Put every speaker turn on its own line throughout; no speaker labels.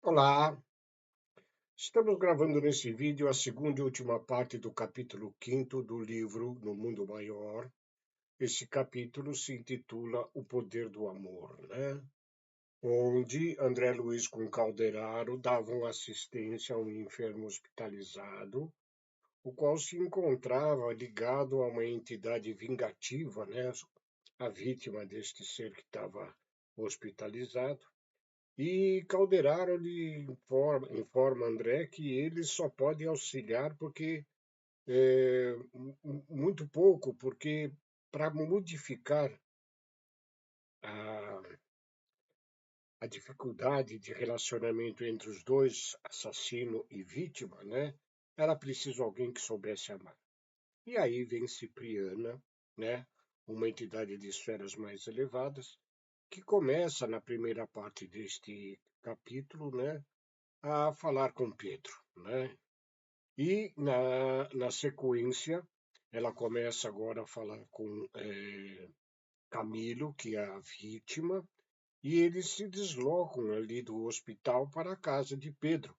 Olá, estamos gravando nesse vídeo a segunda e última parte do capítulo 5º do livro No Mundo Maior. Esse capítulo se intitula O Poder do Amor, né? Onde André Luiz com Calderaro davam assistência a um enfermo hospitalizado, o qual se encontrava ligado a uma entidade vingativa, né? A vítima deste ser que estava hospitalizado. E Calderaro lhe informa André que ele só pode auxiliar porque muito pouco, porque para modificar a, a dificuldade de relacionamento entre os dois, assassino e vítima, né, era preciso alguém que soubesse amar. E aí vem Cipriana, né, uma entidade de esferas mais elevadas, que começa na primeira parte deste capítulo, né, a falar com Pedro, né? E na sequência, ela começa agora a falar com Camilo, que é a vítima, e eles se deslocam ali do hospital para a casa de Pedro,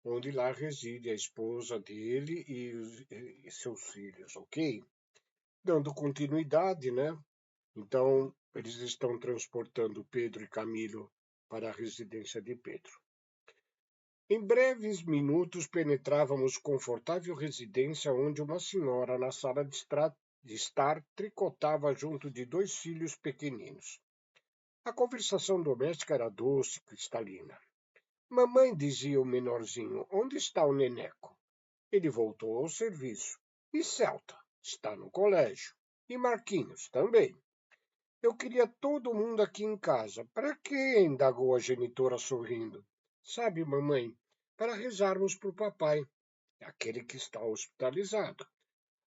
onde lá reside a esposa dele e seus filhos, ok? Dando continuidade, né? Então, eles estão transportando Pedro e Camilo para a residência de Pedro. Em breves minutos penetrávamos confortável residência onde uma senhora, na sala de estar, tricotava junto de dois filhos pequeninos. A conversação doméstica era doce, cristalina. Mamãe, dizia o menorzinho, onde está o neneco? Ele voltou ao serviço. E Celta? Está no colégio. E Marquinhos também. Eu queria todo mundo aqui em casa. Para quê? Indagou a genitora sorrindo. Sabe, mamãe, para rezarmos para o papai, aquele que está hospitalizado.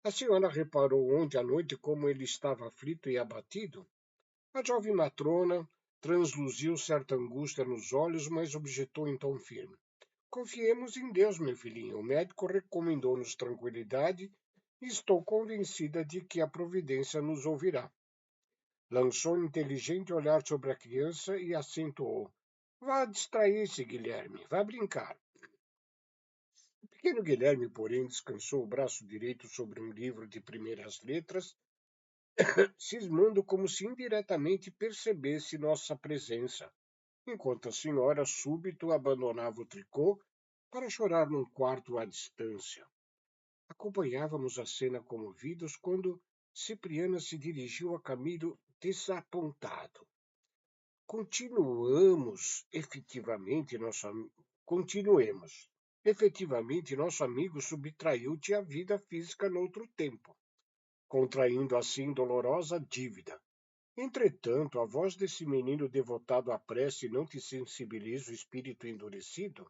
A senhora reparou ontem à noite como ele estava aflito e abatido? A jovem matrona transluziu certa angústia nos olhos, mas objetou em tom firme. Confiemos em Deus, meu filhinho. O médico recomendou-nos tranquilidade e estou convencida de que a providência nos ouvirá. Lançou um inteligente olhar sobre a criança e acentuou. Vá distrair-se, Guilherme. Vá brincar. O pequeno Guilherme, porém, descansou o braço direito sobre um livro de primeiras letras, cismando como se indiretamente percebesse nossa presença, enquanto a senhora súbito abandonava o tricô para chorar num quarto à distância. Acompanhávamos a cena comovidos quando Cipriana se dirigiu a Camilo desapontado. Continuamos, efetivamente, continuemos. Efetivamente, nosso amigo subtraiu-te a vida física noutro tempo, contraindo assim dolorosa dívida. Entretanto, a voz desse menino devotado à prece não te sensibiliza o espírito endurecido?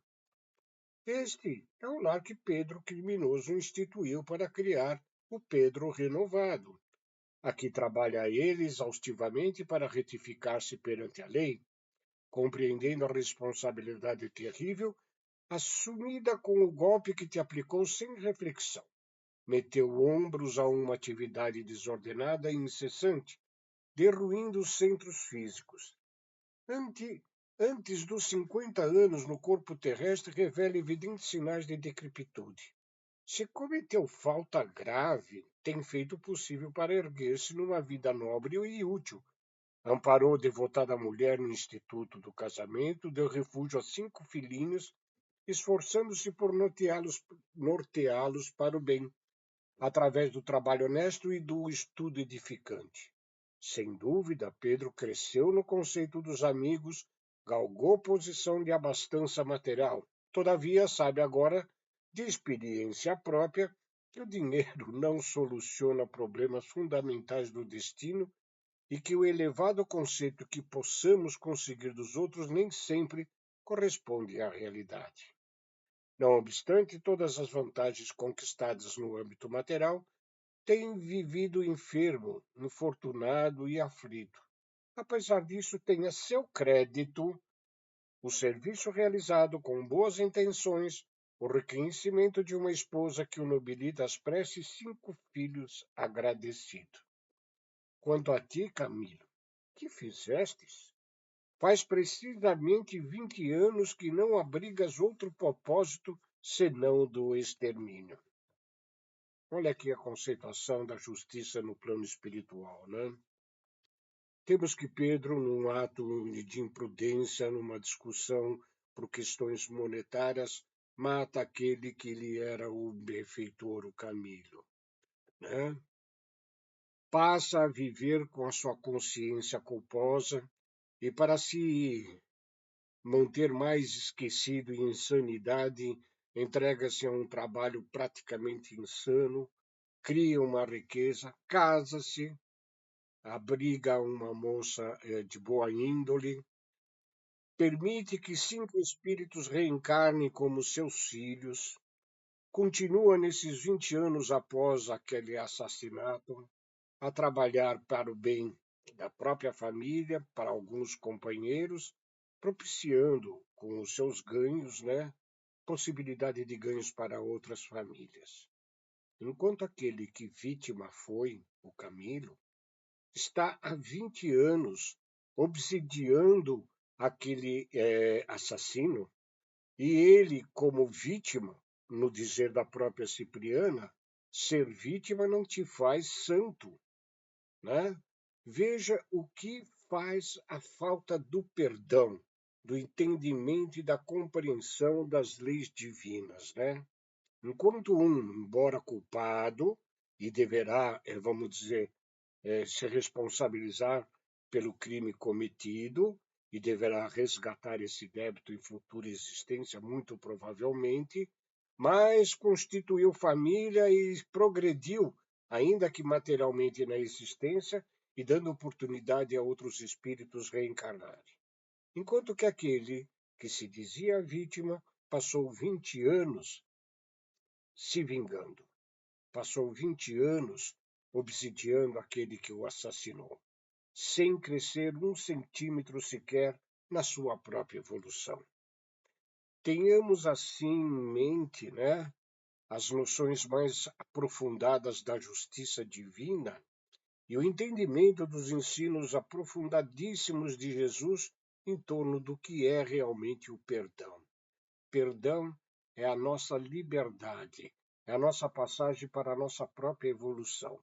Este é o lar que Pedro criminoso instituiu para criar o Pedro renovado. Aqui trabalha ele exaustivamente para retificar-se perante a lei, compreendendo a responsabilidade terrível assumida com o golpe que te aplicou sem reflexão. Meteu ombros a uma atividade desordenada e incessante, derruindo os centros físicos. Ante, antes dos 50 anos no corpo terrestre revela evidentes sinais de decrepitude. Se cometeu falta grave, tem feito o possível para erguer-se numa vida nobre e útil. Amparou devotada mulher no instituto do casamento, deu refúgio a 5 filhinhos, esforçando-se por norteá-los para o bem, através do trabalho honesto e do estudo edificante. Sem dúvida, Pedro cresceu no conceito dos amigos, galgou posição de abastança material. Todavia, sabe agora, de experiência própria, que o dinheiro não soluciona problemas fundamentais do destino e que o elevado conceito que possamos conseguir dos outros nem sempre corresponde à realidade. Não obstante todas as vantagens conquistadas no âmbito material, tem vivido enfermo, infortunado e aflito. Apesar disso, tem a seu crédito o serviço realizado com boas intenções, o reconhecimento de uma esposa que o nobilita às preces 5 filhos agradecido. Quanto a ti, Camilo, que fizestes? Faz precisamente 20 anos que não abrigas outro propósito senão do extermínio. Olha aqui a conceituação da justiça no plano espiritual, né? Temos que Pedro, num ato de imprudência, numa discussão por questões monetárias, mata aquele que lhe era o benfeitor, o Camilo, né? Passa a viver com a sua consciência culposa e, para se manter mais esquecido em insanidade, entrega-se a um trabalho praticamente insano, cria uma riqueza, casa-se, abriga uma moça de boa índole, permite que 5 espíritos reencarnem como seus filhos, continua nesses 20 anos após aquele assassinato a trabalhar para o bem da própria família, para alguns companheiros, propiciando com os seus ganhos, né, possibilidade de ganhos para outras famílias. Enquanto aquele que vítima foi, o Camilo, está há 20 anos obsidiando aquele assassino, e ele, como vítima, no dizer da própria Cipriana, ser vítima não te faz santo, né? Veja o que faz a falta do perdão, do entendimento e da compreensão das leis divinas, né? Enquanto um, embora culpado, e deverá, vamos dizer, se responsabilizar pelo crime cometido e deverá resgatar esse débito em futura existência, muito provavelmente, mas constituiu família e progrediu, ainda que materialmente na existência, e dando oportunidade a outros espíritos reencarnarem. Enquanto que aquele que se dizia vítima passou 20 anos se vingando. Passou 20 anos obsidiando aquele que o assassinou, sem crescer 1 centímetro sequer na sua própria evolução. Tenhamos assim em mente, né, as noções mais aprofundadas da justiça divina e o entendimento dos ensinos aprofundadíssimos de Jesus em torno do que é realmente o perdão. Perdão é a nossa liberdade, é a nossa passagem para a nossa própria evolução.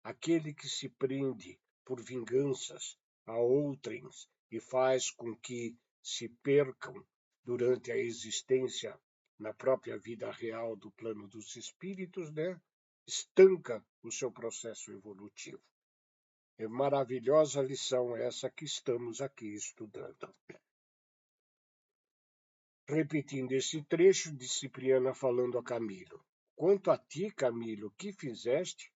Aquele que se prende por vinganças a outrens e faz com que se percam durante a existência na própria vida real do plano dos espíritos, né? Estanca o seu processo evolutivo. É maravilhosa lição essa que estamos aqui estudando. Repetindo esse trecho de Cipriana falando a Camilo. Quanto a ti, Camilo, que fizeste,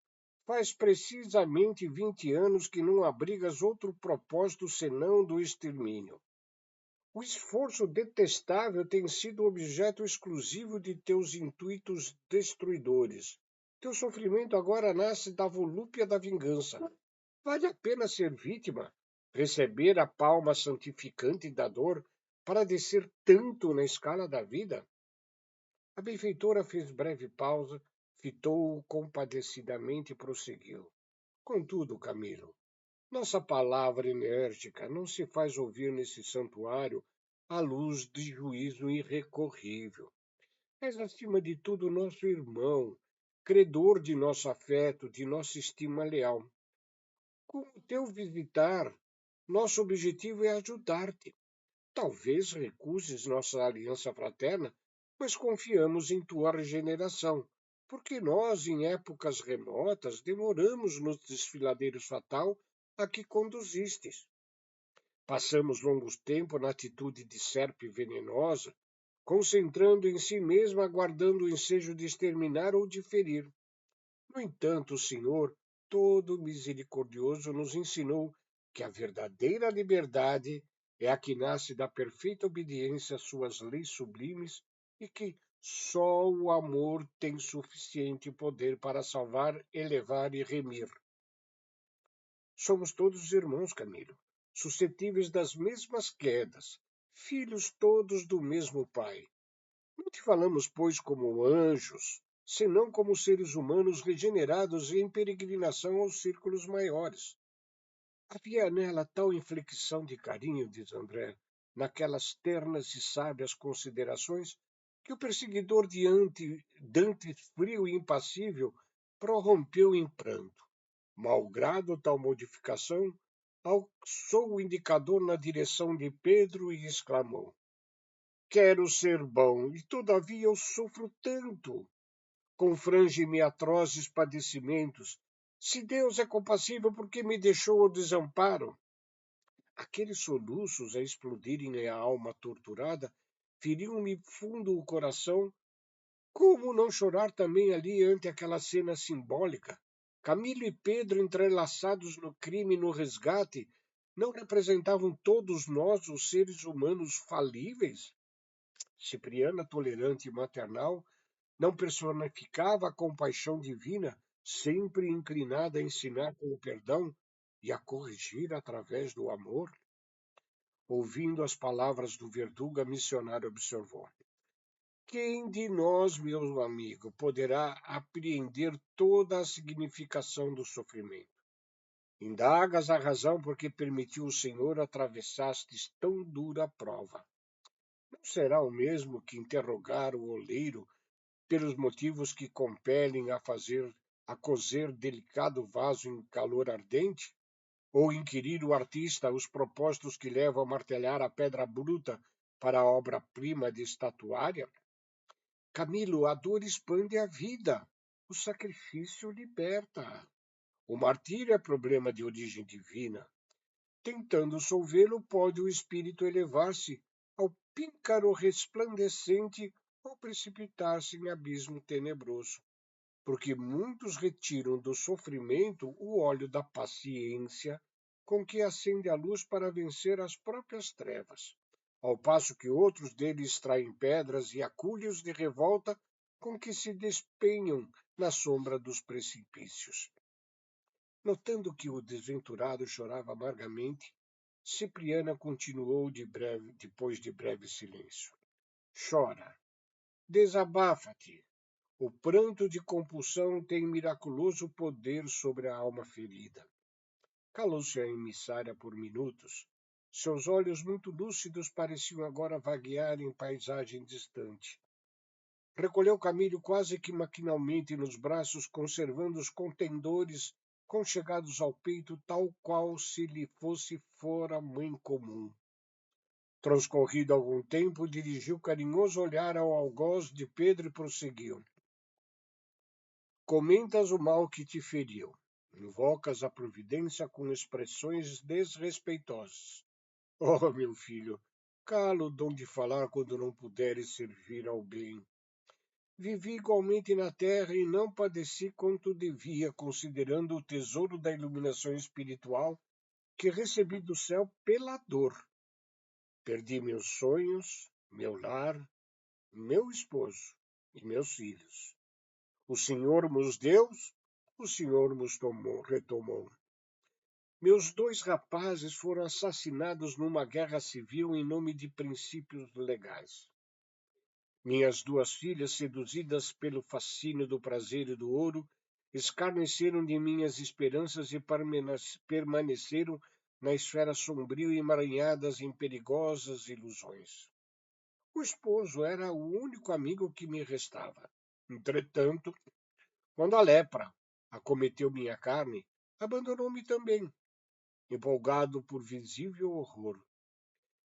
faz precisamente 20 anos que não abrigas outro propósito senão do extermínio. O esforço detestável tem sido objeto exclusivo de teus intuitos destruidores. Teu sofrimento agora nasce da volúpia da vingança. Vale a pena ser vítima, receber a palma santificante da dor para descer tanto na escala da vida? A benfeitora fez breve pausa, fitou-o compadecidamente e prosseguiu. Contudo, Camilo, nossa palavra enérgica não se faz ouvir nesse santuário à luz de juízo irrecorrível. És, acima de tudo, nosso irmão, credor de nosso afeto, de nossa estima leal. Com o teu visitar, nosso objetivo é ajudar-te. Talvez recuses nossa aliança fraterna, mas confiamos em tua regeneração, porque nós, em épocas remotas, demoramos no desfiladeiro fatal a que conduzistes. Passamos longos tempo na atitude de serpe venenosa, concentrando em si mesma, aguardando o ensejo de exterminar ou de ferir. No entanto, o Senhor, todo misericordioso, nos ensinou que a verdadeira liberdade é a que nasce da perfeita obediência às suas leis sublimes e que só o amor tem suficiente poder para salvar, elevar e remir. Somos todos irmãos, Camilo, suscetíveis das mesmas quedas, filhos todos do mesmo Pai. Não te falamos, pois, como anjos, senão como seres humanos regenerados e em peregrinação aos círculos maiores. Havia nela tal inflexão de carinho, diz André, naquelas ternas e sábias considerações, que o perseguidor de Dante, frio e impassível, prorrompeu em pranto. Malgrado tal modificação, alçou o indicador na direção de Pedro e exclamou: Quero ser bom, e todavia eu sofro tanto. Confrange-me atrozes padecimentos. Se Deus é compassivo, por que me deixou ao desamparo? Aqueles soluços a explodirem em a alma torturada feriam-me fundo o coração. Como não chorar também ali ante aquela cena simbólica? Camilo e Pedro entrelaçados no crime e no resgate não representavam todos nós os seres humanos falíveis? Cipriana, tolerante e maternal, não personificava a compaixão divina, sempre inclinada a ensinar com o perdão e a corrigir através do amor? Ouvindo as palavras do Verduga, missionário observou: Quem de nós, meu amigo, poderá apreender toda a significação do sofrimento? Indagas a razão por que permitiu o Senhor atravessastes tão dura prova. Não será o mesmo que interrogar o oleiro pelos motivos que compelem a cozer delicado vaso em calor ardente? Ou inquirir o artista os propósitos que levam a martelhar a pedra bruta para a obra-prima de estatuária? Camilo, a dor expande a vida, o sacrifício liberta. O martírio é problema de origem divina. Tentando solvê-lo, pode o espírito elevar-se ao píncaro resplandecente ou precipitar-se em abismo tenebroso, porque muitos retiram do sofrimento o óleo da paciência com que acende a luz para vencer as próprias trevas, ao passo que outros deles extraem pedras e acúlios de revolta com que se despenham na sombra dos precipícios. Notando que o desventurado chorava amargamente, Cipriana continuou depois de breve silêncio. Chora, desabafa-te. O pranto de compulsão tem miraculoso poder sobre a alma ferida. Calou-se a emissária por minutos. Seus olhos muito lúcidos pareciam agora vaguear em paisagem distante. Recolheu Camilo quase que maquinalmente nos braços, conservando os contendores conchegados ao peito, tal qual se lhe fosse fora mãe comum. Transcorrido algum tempo, dirigiu carinhoso olhar ao algoz de Pedro e prosseguiu. Comentas o mal que te feriu. Invocas a providência com expressões desrespeitosas. Oh, meu filho, cala o dom de falar quando não puderes servir ao bem. Vivi igualmente na terra e não padeci quanto devia, considerando o tesouro da iluminação espiritual que recebi do céu pela dor. Perdi meus sonhos, meu lar, meu esposo e meus filhos. O Senhor nos deu, o Senhor nos retomou. Meus 2 rapazes foram assassinados numa guerra civil em nome de princípios legais. Minhas 2 filhas, seduzidas pelo fascínio do prazer e do ouro, escarneceram de minhas esperanças e permaneceram na esfera sombria e emaranhadas em perigosas ilusões. O esposo era o único amigo que me restava. Entretanto, quando a lepra acometeu minha carne, abandonou-me também, empolgado por visível horror.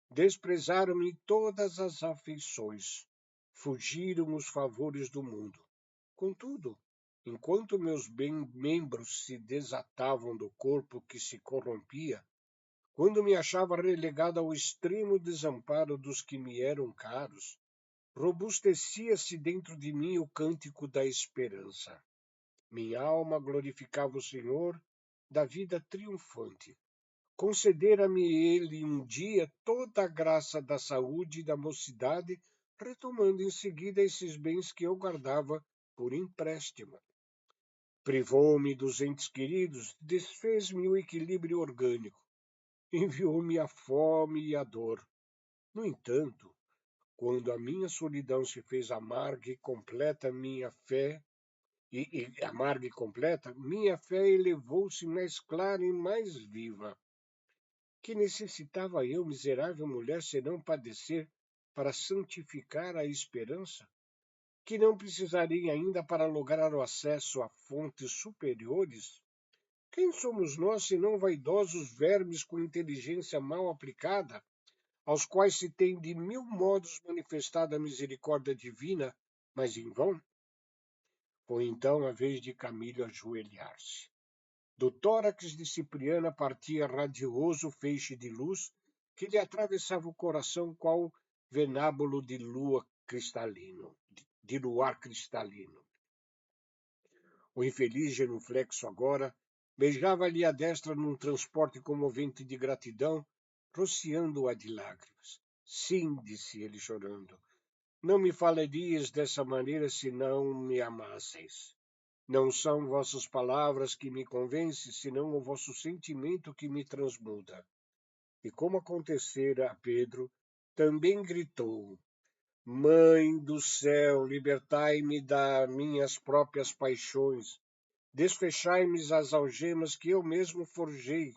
Desprezaram-me todas as afeições, fugiram os favores do mundo. Contudo, enquanto meus membros se desatavam do corpo que se corrompia, quando me achava relegado ao extremo desamparo dos que me eram caros, robustecia-se dentro de mim o cântico da esperança. Minha alma glorificava o Senhor da vida triunfante. Concedera-me ele um dia toda a graça da saúde e da mocidade, retomando em seguida esses bens que eu guardava por empréstimo. Privou-me dos entes queridos, desfez-me o equilíbrio orgânico, enviou-me a fome e a dor. No entanto, quando a minha solidão se fez amarga e completa, minha fé elevou-se mais clara e mais viva. Que necessitava eu, miserável mulher, senão padecer para santificar a esperança? Que não precisaria ainda para lograr o acesso a fontes superiores? Quem somos nós, senão vaidosos vermes com inteligência mal aplicada, aos quais se tem de mil modos manifestada a misericórdia divina, mas em vão? Foi então a vez de Camilo ajoelhar-se. Do tórax de Cipriana partia radioso feixe de luz que lhe atravessava o coração qual venábulo de luar cristalino. O infeliz genuflexo agora beijava-lhe a destra num transporte comovente de gratidão, rociando-a de lágrimas. Sim, disse ele chorando, não me falarias dessa maneira se não me amasseis. Não são vossas palavras que me convencem, senão o vosso sentimento que me transmuda. E como acontecera a Pedro, também gritou: Mãe do céu, libertai-me das minhas próprias paixões, desfechai-me as algemas que eu mesmo forjei.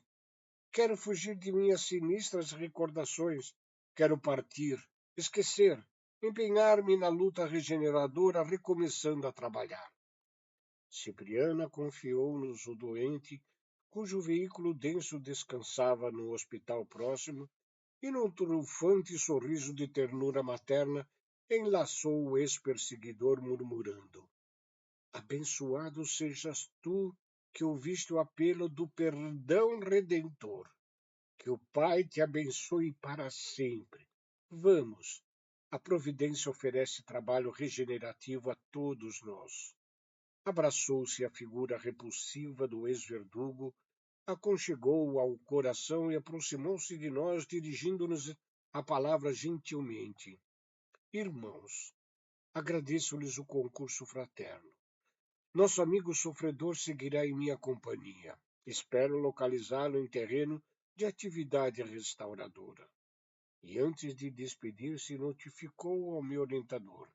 Quero fugir de minhas sinistras recordações, quero partir, esquecer, empenhar-me na luta regeneradora, recomeçando a trabalhar. Cipriana confiou-nos o doente, cujo veículo denso descansava no hospital próximo, e num triunfante sorriso de ternura materna enlaçou o ex-perseguidor murmurando: Abençoado sejas tu que ouviste o apelo do perdão redentor. Que o Pai te abençoe para sempre. Vamos, a providência oferece trabalho regenerativo a todos nós. Abraçou-se a figura repulsiva do ex-verdugo, aconchegou-o ao coração e aproximou-se de nós, dirigindo-nos a palavra gentilmente. Irmãos, agradeço-lhes o concurso fraterno. Nosso amigo sofredor seguirá em minha companhia. Espero localizá-lo em terreno de atividade restauradora. E antes de despedir-se, notificou ao meu orientador.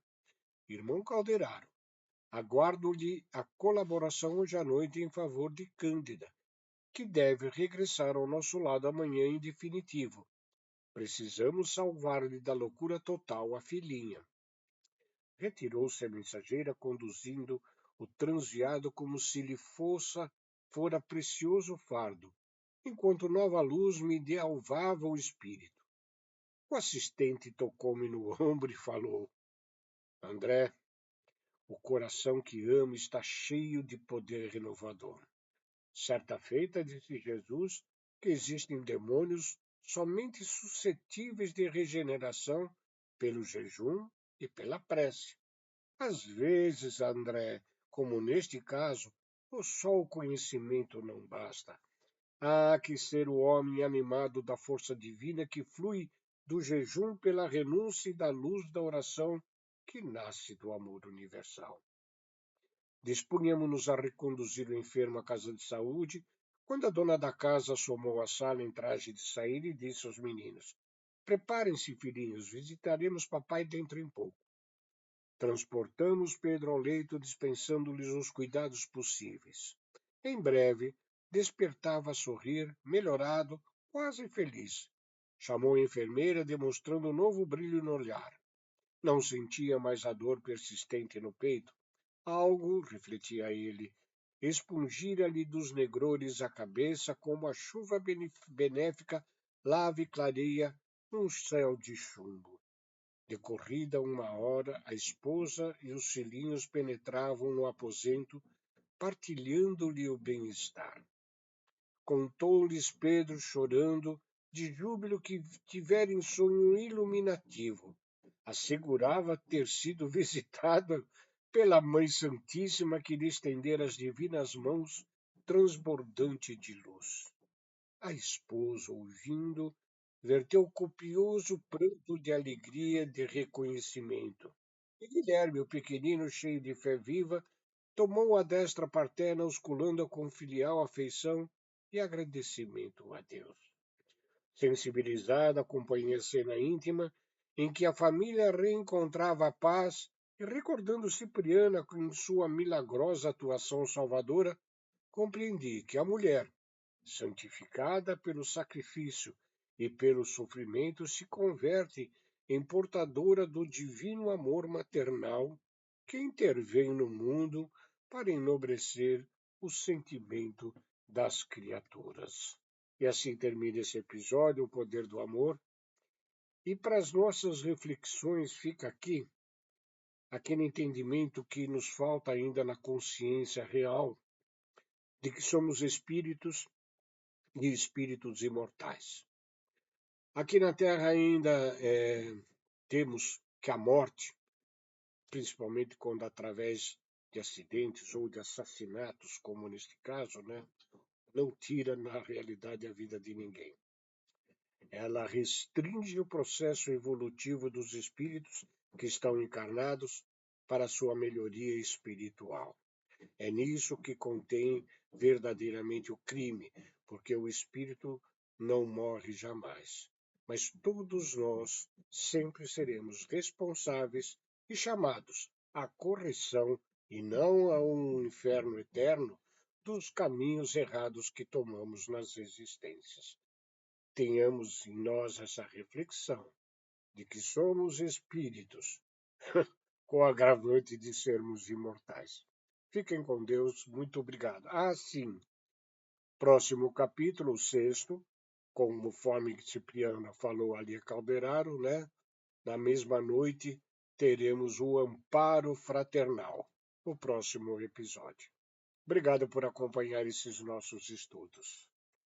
Irmão Calderaro, aguardo-lhe a colaboração hoje à noite em favor de Cândida, que deve regressar ao nosso lado amanhã em definitivo. Precisamos salvar-lhe da loucura total a filhinha. Retirou-se a mensageira, conduzindo o transviado como se lhe fora precioso fardo, enquanto nova luz me dealvava o espírito. O assistente tocou-me no ombro e falou: André, o coração que ama está cheio de poder renovador. Certa feita, disse Jesus, que existem demônios somente suscetíveis de regeneração pelo jejum e pela prece. Às vezes, André, como neste caso, só o conhecimento não basta. Há que ser o homem animado da força divina que flui do jejum pela renúncia e da luz da oração que nasce do amor universal. Dispunhamos-nos a reconduzir o enfermo à casa de saúde, quando a dona da casa assomou à sala em traje de sair e disse aos meninos: Preparem-se, filhinhos, visitaremos papai dentro em pouco. Transportamos Pedro ao leito, dispensando-lhes os cuidados possíveis. Em breve, despertava a sorrir, melhorado, quase feliz. Chamou a enfermeira, demonstrando um novo brilho no olhar. Não sentia mais a dor persistente no peito. Algo, refletia ele, expungira-lhe dos negrores a cabeça como a chuva benéfica lava e clareia um céu de chumbo. Decorrida uma hora, a esposa e os filhinhos penetravam no aposento, partilhando-lhe o bem-estar. Contou-lhes Pedro, chorando, de júbilo que tivera em sonho iluminativo. Assegurava ter sido visitado pela Mãe Santíssima que lhe estendera as divinas mãos, transbordante de luz. A esposa, ouvindo, verteu copioso pranto de alegria e de reconhecimento. E Guilherme, o pequenino, cheio de fé viva, tomou a destra paterna, ausculando-a com filial afeição e agradecimento a Deus. Sensibilizada, acompanhei a cena íntima em que a família reencontrava a paz e, recordando Cipriana com sua milagrosa atuação salvadora, compreendi que a mulher, santificada pelo sacrifício e pelo sofrimento, se converte em portadora do divino amor maternal que intervém no mundo para enobrecer o sentimento das criaturas. E assim termina esse episódio, O Poder do Amor. E para as nossas reflexões fica aqui aquele entendimento que nos falta ainda na consciência real de que somos espíritos e espíritos imortais. Aqui na Terra ainda temos que a morte, principalmente quando através de acidentes ou de assassinatos, como neste caso, né, não tira na realidade a vida de ninguém. Ela restringe o processo evolutivo dos espíritos que estão encarnados para sua melhoria espiritual. É nisso que contém verdadeiramente o crime, porque o espírito não morre jamais. Mas todos nós sempre seremos responsáveis e chamados à correção e não a um inferno eterno dos caminhos errados que tomamos nas existências. Tenhamos em nós essa reflexão de que somos espíritos, com o agravante de sermos imortais. Fiquem com Deus, muito obrigado. Sim, próximo capítulo, o sexto, conforme Cipriano falou ali a Calderaro, né? Na mesma noite teremos o amparo fraternal, no próximo episódio. Obrigado por acompanhar esses nossos estudos.